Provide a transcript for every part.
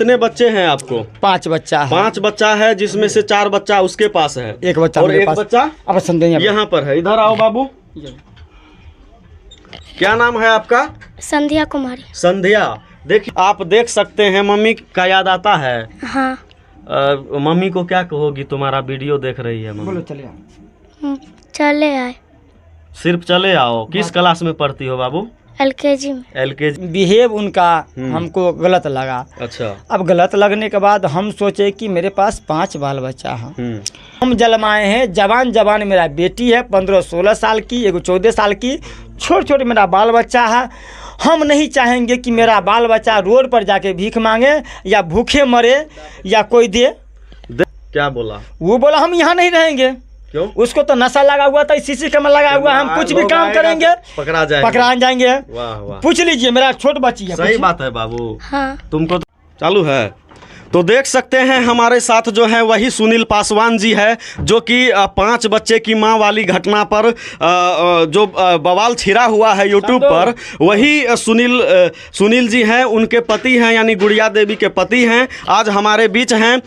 कितने बच्चे हैं आपको? 5 बच्चा है। 5 बच्चा है, जिसमें से 4 बच्चा उसके पास है, एक बच्चा और एक बच्चा अब संध्या यहाँ पर है। इधर आओ बाबू, क्या नाम है आपका? संध्या कुमारी। संध्या। देखिए, आप देख सकते हैं, मम्मी का याद आता है? हाँ। मम्मी को क्या कहोगी? तुम्हारा वीडियो देख रही है मम्मी। बोलो चले चले आए। सिर्फ चले आओ। किस क्लास में पढ़ती हो बाबू? LKG में। LKG। बिहेव उनका हमको गलत लगा। अच्छा। अब गलत लगने के बाद हम सोचे कि मेरे पास 5 बाल बच्चा है। हम जलमाए हैं, जवान मेरा बेटी है 15-16 साल की, एगो 14 साल की, छोटे मेरा बाल बच्चा है। हम नहीं चाहेंगे कि मेरा बाल बच्चा रोड पर जाके भीख मांगे या भूखे मरे या कोई दे। क्या बोला? वो बोला हम यहाँ नहीं रहेंगे। क्यों? उसको तो नशा लगा हुआ था, सीसी कैमरा लगा हुआ, हम कुछ भी काम करेंगे पकड़ा जाएंगे। वाह वाह, पूछ लीजिए, मेरा छोट बच्ची है। सही बात है बाबू। हाँ। तुमको चालू है तो देख सकते हैं हमारे साथ जो है वही सुनील पासवान जी है, जो कि 5 बच्चे की मां वाली घटना पर जो बवाल छिड़ा हुआ है यूट्यूब पर, वही सुनील जी हैं। उनके पति हैं, यानी गुड़िया देवी के पति हैं, आज हमारे बीच हैं।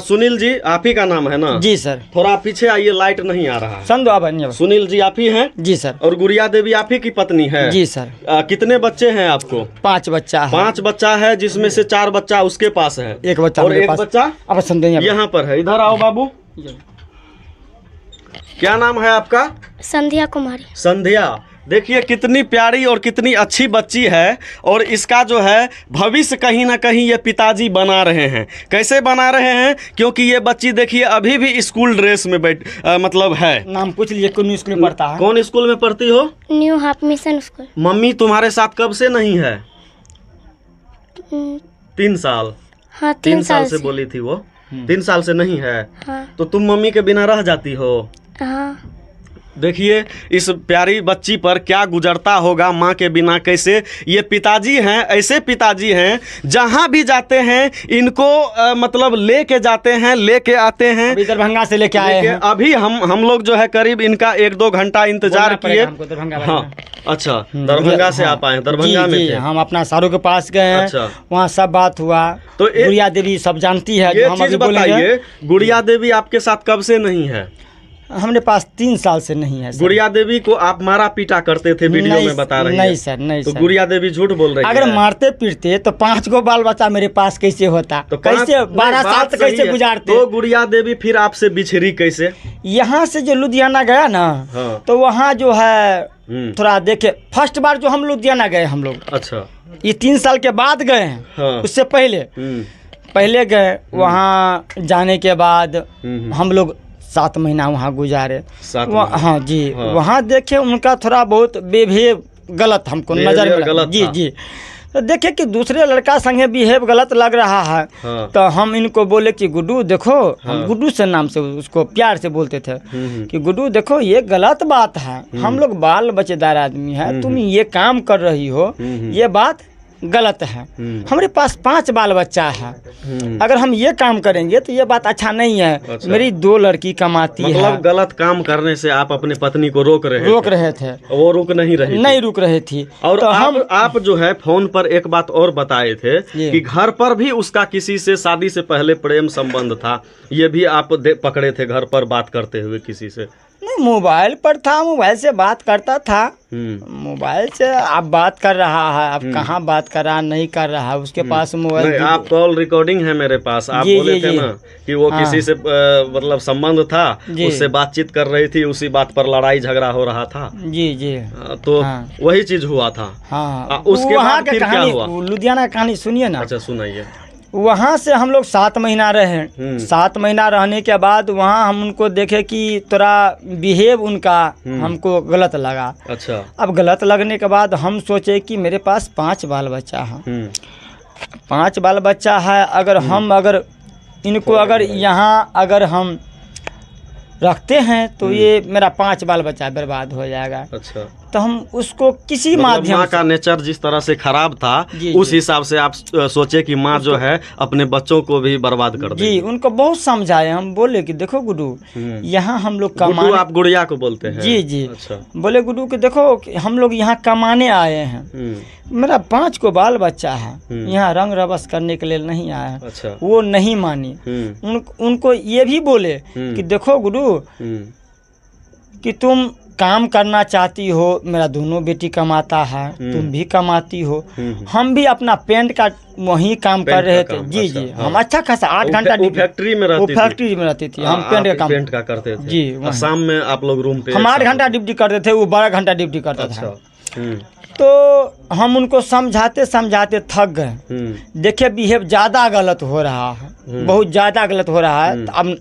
सुनील जी, आप ही का नाम है ना? जी सर। थोड़ा पीछे आइए, लाइट नहीं आ रहा है। सुनील जी आप ही हैं? जी सर। और गुड़िया देवी आप ही की पत्नी है? जी सर। कितने बच्चे हैं आपको? 5 बच्चा है। 5 बच्चा है, जिसमें से 4 बच्चा उसके पास है, एक बच्चा और एक बच्चा अब संध्या यहाँ पर है। इधर आओ बाबू, क्या नाम है आपका? संध्या कुमारी। संध्या। देखिए कितनी प्यारी और कितनी अच्छी बच्ची है, और इसका जो है भविष्य कहीं ना कहीं ये पिताजी बना रहे हैं। कैसे बना रहे हैं? क्योंकि ये बच्ची देखिए अभी भी स्कूल ड्रेस में मतलब है। नाम पूछ लीजिए, कौन स्कूल में पढ़ता है? कौन स्कूल में पढ़ती हो? New half mission school. Mummy तुम्हारे साथ कब से नहीं है? 3 साल। हाँ, 3 साल से बोली थी वो। 3 साल से नहीं है। हाँ। तो तुम मम्मी के बिना रह जाती हो? हाँ। देखिए इस प्यारी बच्ची पर क्या गुजरता होगा माँ के बिना। कैसे ये पिताजी हैं, ऐसे पिताजी हैं जहाँ भी जाते हैं इनको मतलब लेके जाते हैं, लेके आते हैं। अभी दरभंगा से लेके आए हैं। अभी हम लोग जो है करीब इनका 1-2 घंटा इंतजार किए। हाँ, अच्छा, दरभंगा से आप आए? दरभंगा में थे। हम अपना सारू के पास गए हैं। अच्छा। वहाँ सब बात हुआ। तो गुड़िया देवी सब जानती है। ये चीज बताइए, गुड़िया देवी आपके साथ कब से नहीं है? हमने पास 3 साल से नहीं है सर। गुड़िया देवी को आप मारा पीटा करते थे, वीडियो में बता रही है। नहीं सर, नहीं तो सर। गुड़िया देवी झूठ बोल रही है। अगर मारते पीटते तो 5 गो बाल बच्चा मेरे पास कैसे होता? तो कैसे 12 साल तक कैसे गुजारते? तो गुड़िया देवी फिर आपसे बिछड़ी कैसे? यहाँ से जो लुधियाना गया ना, हाँ। तो वहाँ जो है थोड़ा देखे, फर्स्ट बार जो हम लुधियाना गए हम लोग। अच्छा। ये 3 साल के बाद गए हैं। हाँ। उससे पहले गए। वहाँ जाने के बाद हम लोग 7 महीना वहाँ गुजारे। हाँ जी। हाँ। वहाँ देखे उनका थोड़ा बहुत बिहेव गलत हमको नजर में जी। तो देखे कि दूसरे लड़का संगे बिहेव गलत लग रहा है। हाँ। तो हम इनको बोले कि गुड्डू देखो। हाँ। हम गुड्डू से नाम से उसको प्यार से बोलते थे कि गुड्डू देखो ये गलत बात है, हम लोग बाल बच्चेदार आदमी है, तुम ये काम कर रही हो, ये बात गलत है। हमारे पास 5 बाल बच्चा है, अगर हम ये काम करेंगे तो ये बात अच्छा नहीं है। अच्छा। मेरी 2 लड़की कमाती है। मतलब गलत काम करने से आप अपने पत्नी को रोक रहे थे। वो रुक नहीं रही थी। और तो आप जो है फोन पर एक बात और बताए थे कि घर पर भी उसका किसी से शादी से पहले प्रेम संबंध था। ये भी आप पकड़े थे घर पर बात करते हुए किसी से? नहीं, मोबाइल पर था, मोबाइल से बात करता था। मोबाइल से आप बात कर रहा है, अब कहाँ बात कर रहा नहीं कर रहा है, उसके पास मोबाइल। आप कॉल रिकॉर्डिंग है मेरे पास। आप बोले थे ना कि वो किसी से मतलब संबंध था, उससे बातचीत कर रही थी, उसी बात पर लड़ाई झगड़ा हो रहा था। जी। तो वही चीज हुआ था। हाँ। उसके बाद फिर क्या हुआ? लुधियाना कहानी सुनिए ना। अच्छा, सुनाइए। वहाँ से हम लोग 7 महीना रहे। 7 महीना रहने के बाद वहाँ हम उनको देखे कि थोड़ा बिहेव उनका हमको गलत लगा। अच्छा। अब गलत लगने के बाद हम सोचे कि मेरे पास 5 बाल बच्चा है। 5 बाल बच्चा है, अगर हम इनको यहाँ हम रखते हैं तो ये मेरा 5 बाल बच्चा बर्बाद हो जाएगा। अच्छा। तो हम उसको किसी मतलब माध्यम माँ से का नेचर जिस तरह से खराब था जी, उस जी। हिसाब से आप सोचे कि माँ जो है अपने बच्चों को भी बर्बाद कर जी देगी। उनको बहुत समझाए, हम बोले कि देखो गुड्डू, यहाँ हम लोग गुड्डू कमाने, आप गुड़िया को बोलते हैं? जी जी, अच्छा। बोले गुड्डू कि देखो कि हम लोग यहाँ कमाने आए हैं, मेरा 5 को बाल बच्चा है, यहाँ रंग रवस करने के लिए नहीं आया है। अच्छा। वो नहीं मानी। उनको ये भी बोले कि देखो गुड्डू कि तुम काम करना चाहती हो, मेरा दोनों बेटी कमाता है, तुम भी कमाती हो, हम भी अपना पेंट का वहीं काम कर रहे थे। जी जी, हम अच्छा खासा 8 घंटा फैक्ट्री में रहती थी। फैक्ट्री में रहती थी, हम पेंट का पेंट का करते थे। जी, और शाम में आप लोग रूम पे हम 8 घंटा ड्यूटी करते थे, वो 12 घंटा ड्यूटी करता अच्छा। था। तो हम उनको समझाते समझाते थक गए। देखिए बिहेव ज़्यादा गलत हो रहा है, बहुत ज़्यादा गलत हो रहा है। तो अब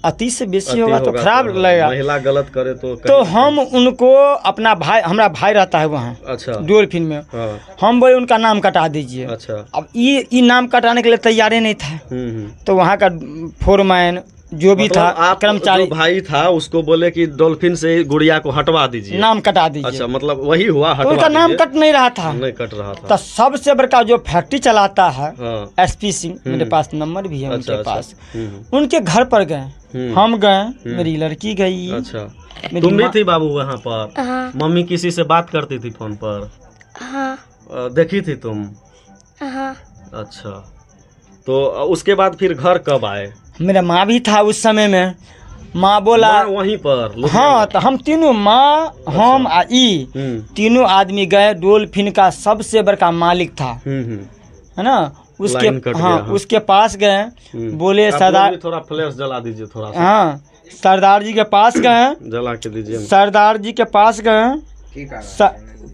अति से बेसी होगा तो खराब लगेगा। महिला गलत करे तो हम उनको अपना भाई, हमारा भाई रहता है वहाँ, अच्छा, डोल्फिन में, हम बोले उनका नाम कटा दीजिए। अच्छा। अब ये नाम कटाने के लिए तैयार ही नहीं था। तो वहाँ का फोरमैन जो भी था, कर्मचारी भाई था, उसको बोले कि डॉल्फिन से गुड़िया को हटवा दीजिए, नाम कटा दीजिए। अच्छा, मतलब वही हुआ, हटवा उनका नाम कट नहीं रहा था, नहीं कट रहा था। तो सबसे बड़का जो फैक्ट्री चलाता है SP सिंह, मेरे पास नंबर भी है उनके पास, उनके घर पर गए, हम गए, मेरी लड़की गई। अच्छा, तुम भी थी बाबू वहाँ पर? मम्मी किसी से बात करती थी फोन पर? देखी थी तुम? अच्छा, तो उसके बाद फिर घर कब आए? मेरा माँ भी था उस समय में। माँ बोला वहीं पर? हाँ, तो हम तीनों, माँ, हम आ ई, तीनों आदमी गए। डोल्फिन का सबसे बड़का मालिक था, है ना, उसके, हाँ, उसके पास गए। बोले सरदार, थोड़ा फ्लैश जला दीजिए थोड़ा सा। हाँ, सरदार जी के पास गए, जला के दीजिए। सरदार जी के पास गए,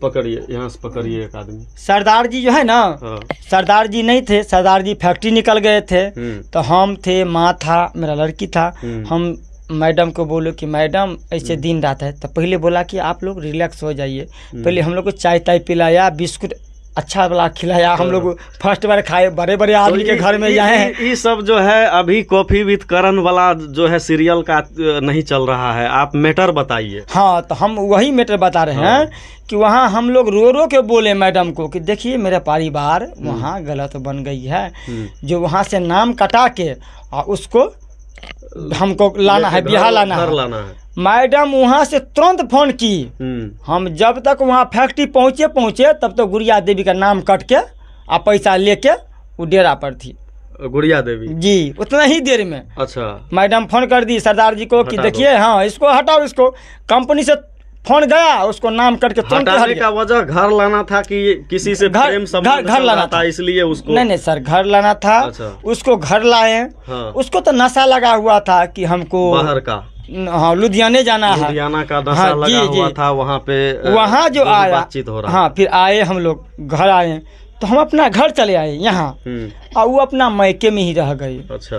पकड़िए, यहाँ से पकड़िए एक आदमी। सरदार जी जो है ना, सरदार जी नहीं थे, सरदार जी फैक्ट्री निकल गए थे। तो हम थे, माँ था, मेरा लड़की था। हम मैडम को बोलो कि मैडम ऐसे दिन रात है। तो पहले बोला कि आप लोग रिलैक्स हो जाइए। पहले हम लोग को चाय ताय पिलाया, बिस्कुट अच्छा वाला खिलाया। हम लोग फर्स्ट बार खाए, बड़े बड़े आदमी के घर में जाए हैं। ये सब जो है अभी कॉफी विद करण वाला जो है सीरियल का नहीं चल रहा है, आप मैटर बताइए। हाँ, तो हम वही मैटर बता रहे हैं कि वहाँ हम लोग रो रो के बोले मैडम को कि देखिए मेरा परिवार वहाँ गलत बन गई है, जो वहाँ से नाम कटा के उसको हमको लाना है, बिहार लाना है। मैडम वहाँ से तुरंत फोन की। हम जब तक वहाँ फैक्ट्री पहुँचे तब तो गुड़िया देवी का नाम कट के और पैसा लेके वो डेरा पर थी। गुड़िया देवी जी, उतना ही देर में। अच्छा, मैडम फोन कर दी सरदार जी को कि देखिए, हाँ, इसको हटाओ। इसको कंपनी से फोन गया, उसको नाम करके हटाने का वजह घर लाना था कि किसी से प्रेम संबंध घर लाना था, इसलिए उसको? नहीं सर, घर लाना था। अच्छा। उसको घर लाए। उसको तो नशा लगा हुआ था कि हमको बाहर का, हाँ, लुधियाने जाना है, लुधियाना का नशा लगा हुआ था वहाँ पे। वहाँ जो आया, बातचीत हो रहा। हाँ, फिर आए हम लोग, घर आए तो हम अपना घर चले आए यहाँ, और वो अपना मैके में ही रह गई। अच्छा,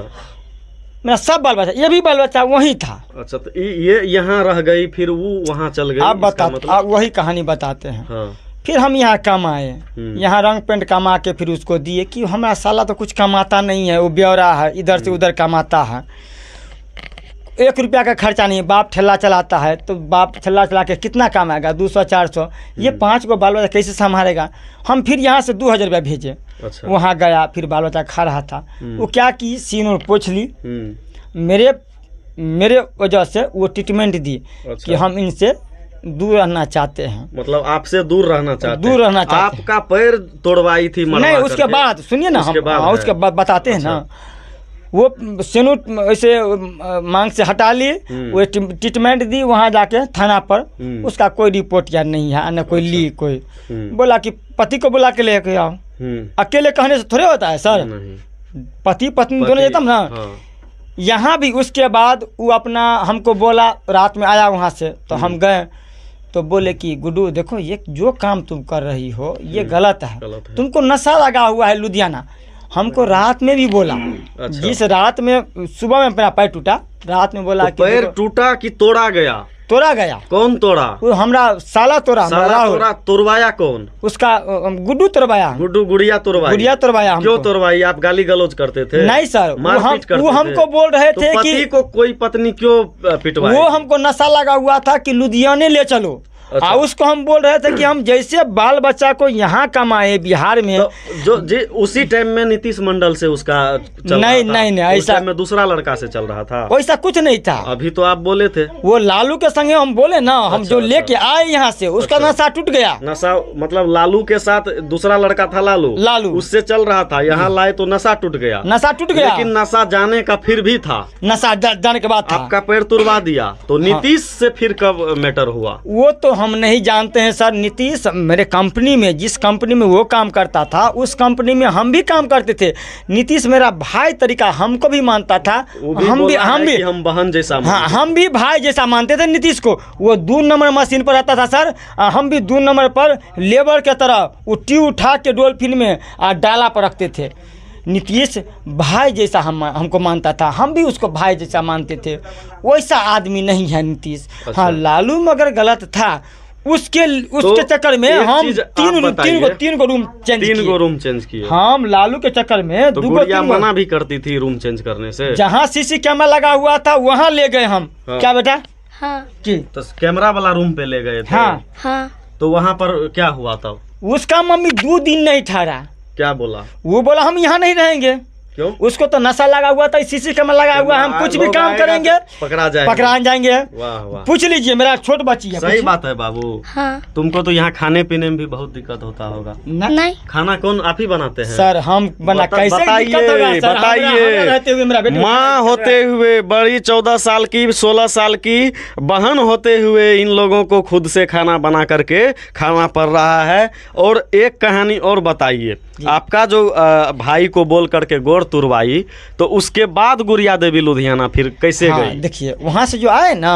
मेरा सब बाल बच्चा, ये भी बाल बच्चा वही था। अच्छा, तो ये यहाँ रह गई, फिर वो वहाँ चल गई। आप बता, आप वही कहानी बताते हैं। हाँ। फिर हम यहाँ कमाए, यहाँ रंग पेंट कमा के फिर उसको दिए कि हमारा साला तो कुछ कमाता नहीं है, वो ब्यौरा है, इधर से उधर कमाता है, 1 रुपया का खर्चा नहीं। बाप ठेला चलाता है तो बाप ठेला चला के कितना कमाएगा, 200-400। ये 5 को बाल बच्चा कैसे संभालेगा? हम फिर यहाँ से 2000 रुपया भेजे। अच्छा। वहाँ गया, फिर बाल बच्चा खा रहा था। वो क्या की, सीन और पोछ ली। मेरे वजह से वो ट्रीटमेंट दी। अच्छा। कि हम इनसे दूर रहना चाहते हैं। मतलब आपसे दूर रहना चाहते हैं? दूर रहना चाहते हैं। आपका पैर तोड़वाई थी? नहीं, उसके बाद सुनिए ना, हम उसके बाद बताते हैं ना। वो सेनूट ऐसे मांग से हटा ली, वो ट्रीटमेंट दी, वहाँ जाके थाना पर उसका कोई रिपोर्ट यार नहीं है, न कोई ली। कोई बोला कि पति को बुला के लेके आओ। अकेले कहने से थोड़े होता है सर, पति पत्नी दोनों जाता ना। यहाँ भी उसके बाद वो अपना हमको बोला, रात में आया वहाँ से, तो हम गए तो बोले कि गुड्डू देखो, ये जो काम तुम कर रही हो ये गलत है, तुमको नशा लगा हुआ है लुधियाना। हमको रात में भी बोला। अच्छा। जिस रात में, सुबह में अपना पैर टूटा, रात में बोला तो पैर टूटा कि तोड़ा गया? तोड़ा गया। कौन तोड़ा? वो हमरा साला तोड़ा। तोड़वाया कौन? उसका गुड्डू तोड़वाया। गुड़िया तोड़वाया। क्यों तोड़वाई? आप गाली गलौज करते थे? नहीं सर, वो हमको बोल रहे थे कि को कोई पत्नी क्यों पिटवाई? वो हमको नशा लगा हुआ था कि लुधियाने ले चलो, अच्छा। उसको हम बोल रहे थे कि हम जैसे बाल बच्चा को यहाँ कमाए बिहार में। तो जो उसी टाइम में नीतीश मंडल से उसका चल नहीं रहा था। नहीं नहीं, उस ऐसा टाइम में दूसरा लड़का से चल रहा था। वैसा कुछ नहीं था। अभी तो आप बोले थे वो लालू के संगे हम बोले ना, हम अच्छा, जो लेके आए यहाँ से उसका अच्छा। नशा टूट गया। नशा मतलब लालू के साथ दूसरा लड़का था लालू उससे चल रहा था, यहाँ लाए तो नशा टूट गया। नशा टूट गया, लेकिन नशा जाने का फिर भी था, नशा जाने के बाद था। आपका पैर तुड़वा दिया। तो नीतीश से फिर कब मैटर हुआ? वो तो हम नहीं जानते हैं सर। नीतीश मेरे कंपनी में, जिस कंपनी में वो काम करता था उस कंपनी में हम भी काम करते थे। नीतीश मेरा भाई तरीका हमको भी मानता था, हम बहन जैसा हाँ, हम भी भाई जैसा मानते थे नीतीश को। वो 2 नंबर मशीन पर रहता था सर, हम भी 2 नंबर पर लेबर के तरह उठी उठा के डोलफिन में डाला पर रखते थे। नीतीश भाई जैसा हमको मानता था, हम भी उसको भाई जैसा मानते थे। वैसा आदमी नहीं है नीतीश। अच्छा। हाँ, लालू मगर गलत था, उसके चक्कर में हम 3 गो रूम चेंज किए। हम लालू के चक्कर में तो गुड़िया मना भी करती थी रूम चेंज करने से। जहाँ सीसी कैमरा लगा हुआ था वहाँ ले गए हम। हाँ। क्या बेटा? हाँ जी, तो कैमरा वाला रूम पे ले गए थे। हाँ हाँ। तो वहाँ पर क्या हुआ तब? उसका मम्मी 2 दिन नहीं ठहरा। क्या बोला? वो बोला हम यहाँ नहीं रहेंगे। क्यों? उसको तो नशा लगा हुआ था, सीसी कैमरा लगा हुआ, हम कुछ भी काम करेंगे पकड़ा जाएंगे। वाह वाह, पूछ लीजिए, मेरा छोट बच्ची है। सही बात है बाबू। हाँ। तुमको तो यहाँ खाने पीने में भी बहुत दिक्कत होता होगा। नहीं। खाना कौन आप ही बनाते हैं? सर हम बना कैसे दिक्कत होगा सर? बताइए। रहते हुए मेरा बेटी माँ होते हुए बड़ी 14 साल की 16 साल की बहन होते हुए इन लोगों को खुद से खाना बना करके खाना पड़ रहा है। और एक कहानी और बताइए, आपका जो भाई को बोल करके गोड़ तुरवाई, तो उसके बाद गुड़िया देवी लुधियाना फिर कैसे गई? देखिए, वहाँ से जो आए ना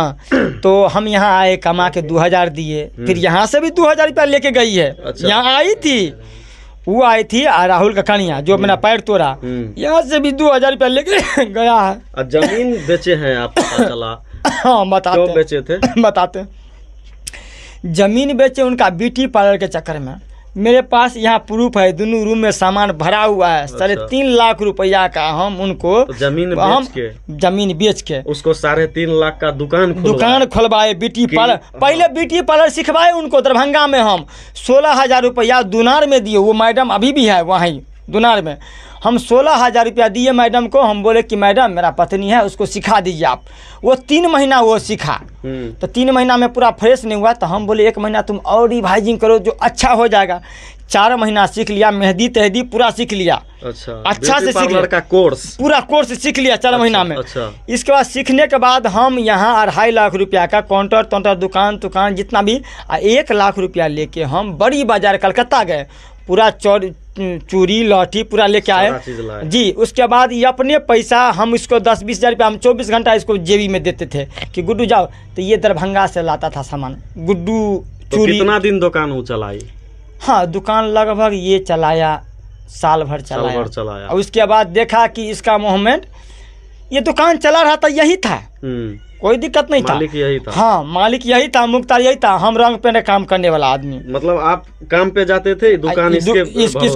तो हम यहाँ आए, कमा के 2000 दिए, फिर यहाँ से भी 2000 रुपया लेके गई है। अच्छा। यहाँ आई थी, वो आई थी राहुल का कनिया जो मेरा पैर तोड़ा, यहाँ से भी 2000 रुपया लेके गया है। जमीन बेचे हैं आप, पता चला? हाँ बताते। क्यों बेचे थे? बताते। जमीन बेचे उनका ब्यूटी पार्लर के चक्कर में। मेरे पास यहाँ प्रूफ है, दोनों रूम में सामान भरा हुआ है। 3.5 लाख रुपया का हम उनको तो जमीन बेच के उसको 3.5 लाख का दुकान खोलवाए ब्यूटी पार्लर। पहले ब्यूटी पार्लर सिखवाए उनको दरभंगा में। हम 16,000 रुपया दुनार में दिए। वो मैडम अभी भी है वहीं दुनार में। हम 16,000 रुपया दिए मैडम को। हम बोले कि मैडम मेरा पत्नी है, उसको सिखा दीजिए आप। वो 3 महीना वो सीखा। तो 3 महीना में पूरा फ्रेश नहीं हुआ, तो हम बोले 1 महीना तुम और रिवाइजिंग करो जो अच्छा हो जाएगा। 4 महीना सीख लिया, मेहंदी तेहदी पूरा सीख लिया। अच्छा से सीख लिया, पूरा कोर्स सीख लिया 4 महीना में। अच्छा। इसके बाद सीखने के बाद हम यहाँ 2.5 लाख रुपया का काउंटर दुकान जितना भी 1 लाख रुपया लेके हम बड़ी बाजार कलकत्ता गए। पूरा चूड़ी लौठी पूरा लेके आए जी। उसके बाद ये अपने पैसा हम इसको 10-20 हज़ार रुपया, हम 24 घंटा इसको जेबी में देते थे कि गुड्डू जाओ। तो ये दरभंगा से लाता था सामान गुड्डू चूड़ी। तो कितना दिन दुकान वो चलाई? हाँ, दुकान लगभग ये चलाया साल भर चलाया। और उसके बाद देखा कि इसका मूवमेंट, ये दुकान चला रहा था, यही था, कोई दिक्कत नहीं था। मालिक यही था। हाँ, मालिक यही था, मुख्तार यही था। हम रंग पे काम करने वाला आदमी। मतलब आप काम पे जाते थे, दुकान इसके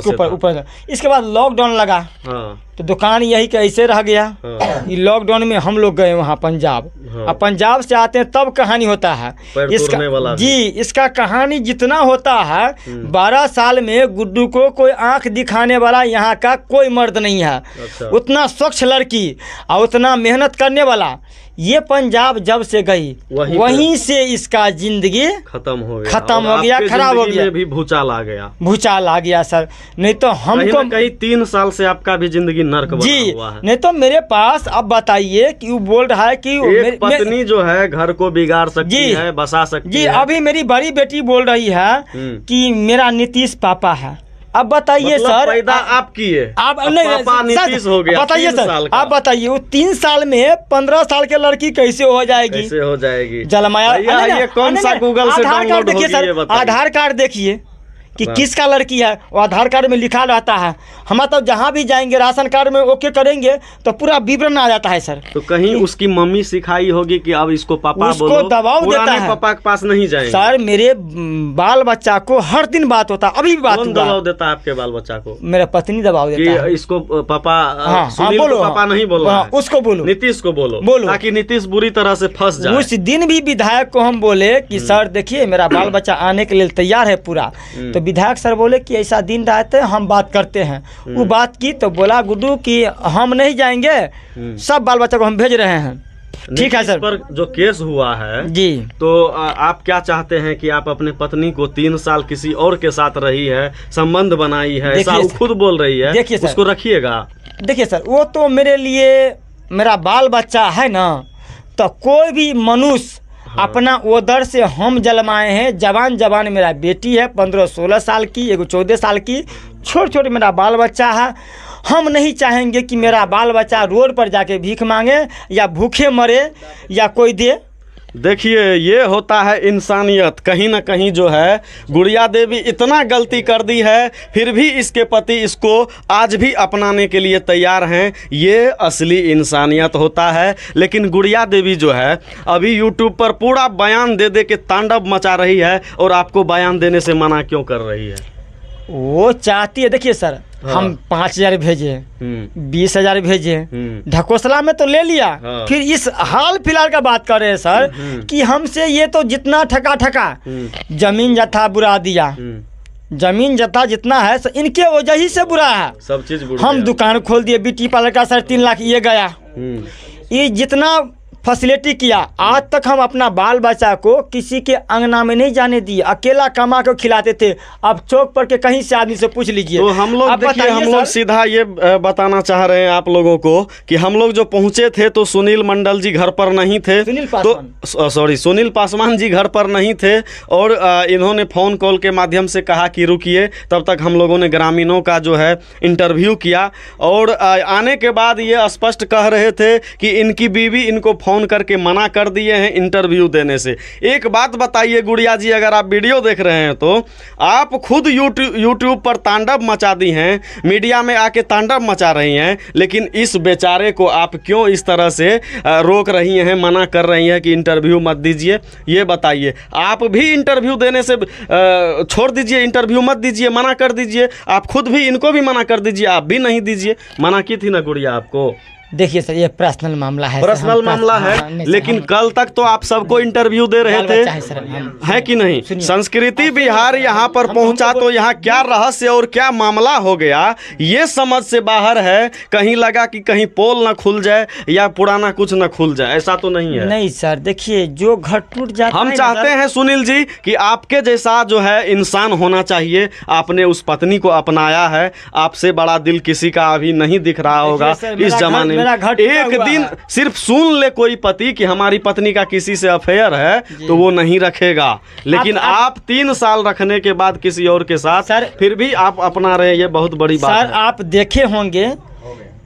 ऊपर। इसके बाद लॉकडाउन लगा। हाँ। तो दुकान यही के ऐसे रह गया। हाँ। ये लॉकडाउन में हम लोग गए वहाँ पंजाब। हाँ। अब पंजाब से आते हैं तब कहानी होता है इसका। जी, इसका कहानी जितना होता है, 12 साल में गुड्डू को कोई आंख दिखाने वाला यहाँ का कोई मर्द नहीं है। अच्छा। उतना स्वच्छ लड़की और उतना मेहनत करने वाला। ये पंजाब जब से गई वहीं से इसका जिंदगी खत्म हो गया, खराब हो गया। में भी भूचाल आ गया सर। नहीं तो हमको कहीं 3 साल से आपका भी जिंदगी नर्क बना हुआ है। नहीं तो मेरे पास अब बताइए कि वो बोल रहा है कि पत्नी जो है घर को बिगाड़ सकती है, बसा सकती है। अभी मेरी बड़ी बेटी बोल रही है कि मेरा नीतीश पापा है। अब बताइए मतलब सर, पैदा आप किए, आप पापा नीतीश हो गया। बताइए सर, आप बताइए वो 3 साल में 15 साल के लड़की कैसे हो जाएगी? जलमाया। ये कौन सा गूगल से डाउनलोड देखिए सर, आधार कार्ड देखिए, कि किसका लड़की है, वो आधार कार्ड में लिखा रहता है। हम तो जहाँ भी जाएंगे राशन कार्ड में ओके करेंगे तो पूरा विवरण आ जाता है सर। तो कहीं उसकी मम्मी सिखाई होगी कि अब इसको पापा उसको बोलो, दबाव देता है। पापा के पास नहीं जाएंगे। सर मेरे बाल बच्चा को हर दिन बात होता है, अभी भी बात कौन दबाव देता है आपके बाल बच्चा को? मेरा पत्नी दबाव देता है कि इसको पापा, हाँ, सुनील बोलो, को पापा नहीं बोलो, हाँ, उसको बोलो, नीतीश को बोलो ताकि नीतीश बुरी तरह से फंस जाए। उस दिन भी विधायक को हम बोले कि सर देखिए मेरा बाल बच्चा आने के लिए तैयार है पूरा, तो विधायक सर बोले कि ऐसा दिन रहते हम बात करते हैं। वो बात की तो बोला गुड्डू कि हम नहीं जाएंगे, सब बाल बच्चा को हम भेज रहे हैं। ठीक है सर। पर जो केस हुआ है जी, तो आप क्या चाहते हैं कि आप अपने पत्नी को 3 साल किसी और के साथ रही है, संबंध बनाई है, ऐसा वो खुद बोल रही है, देखिए सर, उसको रखिएगा। देखिए सर, वो तो मेरे लिए मेरा बाल बच्चा है ना, तो कोई भी मनुष्य अपना उदर से हम जलमाए हैं। जवान मेरा बेटी है 15-16 साल की, एगो 14 साल की, छोटे मेरा बाल बच्चा है। हम नहीं चाहेंगे कि मेरा बाल बच्चा रोड पर जाके भीख मांगे या भूखे मरे या कोई दे। देखिए ये होता है इंसानियत। कहीं ना कहीं जो है गुड़िया देवी इतना गलती कर दी है, फिर भी इसके पति इसको आज भी अपनाने के लिए तैयार हैं। ये असली इंसानियत होता है। लेकिन गुड़िया देवी जो है अभी यूट्यूब पर पूरा बयान दे के तांडव मचा रही है, और आपको बयान देने से मना क्यों कर रही है? वो चाहती है, देखिए सर, हाँ। हम 5,000 भेजे, 20,000 भेजे, ढकोसला में तो ले लिया। हाँ। फिर इस हाल फिलहाल का बात कर रहे हैं सर कि हमसे ये तो जितना ठका जमीन जथा बुरा दिया, जमीन जथा जितना है सर इनके वजह ही से बुरा है। सब चीज हम दुकान खोल दिए, ब्यूटी पार्लर का सर 3 लाख ये गया। ये जितना फैसिलिटी किया, आज तक हम अपना बाल बच्चा को किसी के अंगना में नहीं जाने दिए, अकेला कमा कर खिलाते थे। अब चौक पर के कहीं से आदमी से पूछ लीजिए। तो हम लोग देखिए, हम लोग सीधा ये बताना चाह रहे हैं आप लोगों को कि हम लोग जो पहुंचे थे तो सुनील मंडल जी घर पर नहीं थे, सुनील पासवान जी घर पर नहीं थे, और इन्होंने फ़ोन कॉल के माध्यम से कहा कि रुकिए। तब तक हम लोगों ने ग्रामीणों का जो है इंटरव्यू किया, और आने के बाद ये स्पष्ट कह रहे थे कि इनकी बीवी इनको फ़ोन करके मना कर दिए हैं इंटरव्यू देने से। एक बात बताइए गुड़िया जी, अगर आप वीडियो देख रहे हैं तो आप खुद यूट्यूब पर तांडव मचा दी हैं, मीडिया में आके तांडव मचा रही हैं, लेकिन इस बेचारे को आप क्यों इस तरह से रोक रही हैं, मना कर रही हैं कि इंटरव्यू मत दीजिए? ये बताइए। आप भी इंटरव्यू देने से छोड़ दीजिए, इंटरव्यू मत दीजिए, मना कर दीजिए। आप खुद भी इनको भी मना कर दीजिए, आप भी नहीं दीजिए। मना की थी ना गुड़िया आपको? देखिए सर, ये पर्सनल मामला है, पर्सनल मामला है, लेकिन कल तक तो आप सबको इंटरव्यू दे रहे थे, है कि नहीं? संस्कृति बिहार यहाँ पर पहुँचा तो यहाँ क्या रहस्य और क्या मामला हो गया, ये समझ से बाहर है। कहीं लगा कि कहीं पोल ना खुल जाए या पुराना कुछ ना खुल जाए, ऐसा तो नहीं है। नहीं सर, देखिए जो घर टूट जाता है, हम चाहते हैं सुनील जी कि आपके जैसा जो है इंसान होना चाहिए। आपने उस पत्नी को अपनाया है, आपसे बड़ा दिल किसी का अभी नहीं दिख रहा होगा इस जमाने। एक दिन सिर्फ सुन ले कोई पति कि हमारी पत्नी का किसी से अफेयर है तो वो नहीं रखेगा, लेकिन आप 3 साल रखने के बाद किसी और के साथ सर, फिर भी आप अपना रहे, ये बहुत बड़ी बात है। सर आप देखे होंगे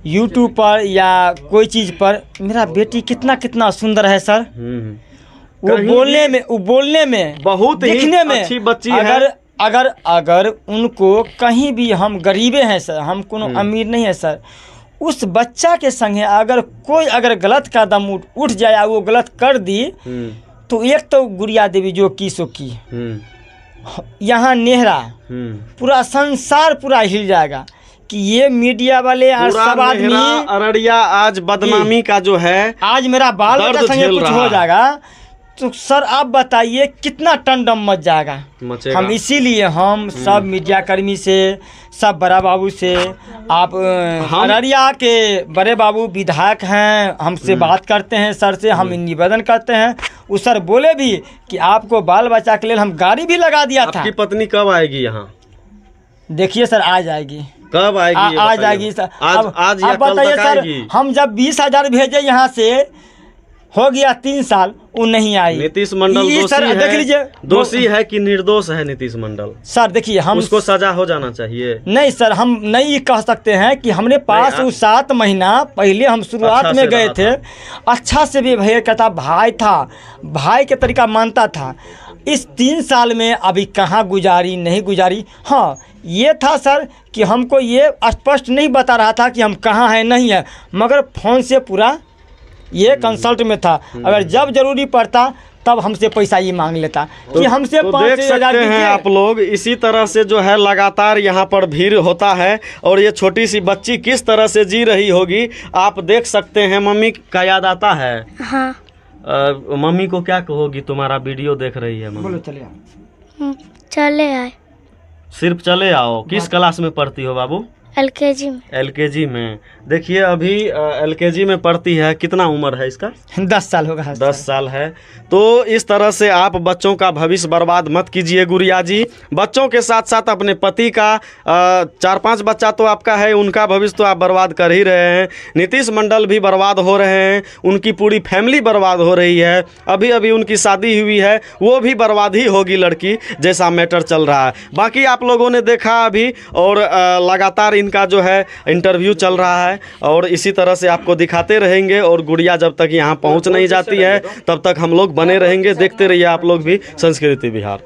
यूट्यूब पर या कोई चीज पर, मेरा बेटी कितना सुंदर है सर। वो बोलने में बहुत ही अच्छी बच्ची है। अगर उनको कहीं भी, हम गरीबे हैं सर, हम कोनो अमीर नहीं है सर, उस बच्चा के संगे अगर गलत कदम उठ जाए, वो गलत कर दी, तो एक तो गुड़िया देवी जो की सो की, यहाँ नेहरा पूरा संसार पूरा हिल जाएगा कि ये मीडिया वाले और सब आदमी, अररिया आज बदनामी का जो है, आज मेरा बाल बच्चा संगे कुछ हो जाएगा तो सर आप बताइए कितना टंडम मच जाएगा। हम इसीलिए हम सब मीडिया कर्मी से, सब बड़ा बाबू से, आप अररिया के बड़े बाबू विधायक हैं, हमसे बात करते हैं सर से, हम निवेदन करते हैं। वो सर बोले भी कि आपको बाल बच्चा के लिए हम गाड़ी भी लगा दिया था। आपकी पत्नी कब आएगी यहाँ? देखिए सर, आ जाएगी। कब आएगी? आ जाएगी सर। आज या कल तक आएगी? हम जब 20,000 भेजे यहाँ से, हो गया 3 साल, वो नहीं आई। नीतीश मंडल दोषी है कि निर्दोष है नीतीश मंडल? सर देखिए, हम उसको सजा हो जाना चाहिए। नहीं सर, हम नहीं कह सकते हैं कि हमने पास 7 महीना पहले हम शुरुआत में गए थे, अच्छा से भी भैया कहता, भाई था, भाई के तरीका मानता था। इस 3 साल में अभी कहाँ गुजारी नहीं गुजारी। हाँ ये था सर कि हमको ये स्पष्ट नहीं बता रहा था कि हम कहाँ हैं नहीं है, मगर फ़ोन से पूरा ये कंसल्ट में था। अगर जब ज़रूरी पड़ता तब हमसे पैसा ये मांग लेता कि हमसे तो 5,000 देख सकते हैं आप लोग, इसी तरह से जो है लगातार यहाँ पर भीड़ होता है और ये छोटी सी बच्ची किस तरह से जी रही होगी आप देख सकते हैं। मम्मी का याद आता है? हाँ। मम्मी को क्या कहोगी, तुम्हारा वीडियो देख रही है मम्मी? बोलो चले आओ। चले आए। सिर्फ चले आओ। किस क्लास में पढ़ती हो बाबू? LKG में। LKG में। देखिए अभी LKG में पढ़ती है। कितना उम्र है इसका? 10 साल होगा। 10 साल है। तो इस तरह से आप बच्चों का भविष्य बर्बाद मत कीजिए गुड़िया जी। बच्चों के साथ साथ अपने पति का 4-5 बच्चा तो आपका है, उनका भविष्य तो आप बर्बाद कर ही रहे हैं। नीतीश मंडल भी बर्बाद हो रहे हैं, उनकी पूरी फैमिली बर्बाद हो रही है। अभी अभी उनकी शादी हुई है, वो भी बर्बाद ही होगी लड़की, जैसा मैटर चल रहा है। बाकी आप लोगों ने देखा अभी, और लगातार इनका जो है इंटरव्यू चल रहा है और इसी तरह से आपको दिखाते रहेंगे। और गुड़िया जब तक यहाँ पहुँच नहीं जाती है तब तक हम लोग बने रहेंगे। देखते रहिए आप लोग भी संस्कृति बिहार।